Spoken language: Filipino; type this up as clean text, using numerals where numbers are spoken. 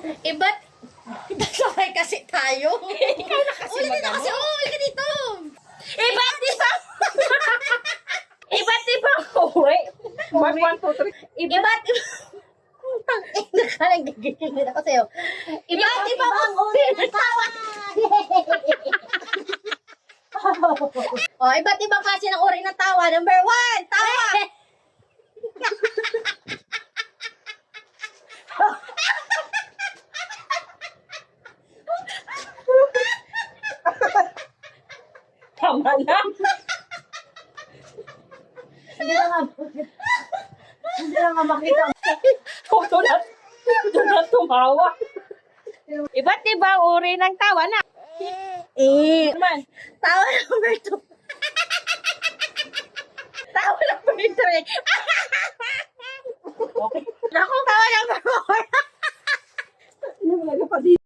Iba't, sabay kasi tayo. Ikaw na kasi Ulitin na mag-ano. kasi, halika dito. Iba't ibang... Iba't ibang uri. Mark 1, 2, 3. Iba't nakalang gigigil ako sa'yo. Iba't ibang uri ng tawa. Iba't ibang klase ng uri ng tawa. Number 1, tawa. Tama na. Hindi na nga makita. Doon na tumawa. Iba't ibang uri ng tawa na. Man. Tawa number 2. Tawa number 3. Okay. Ako, tawa number 4. Ano talaga pa dito?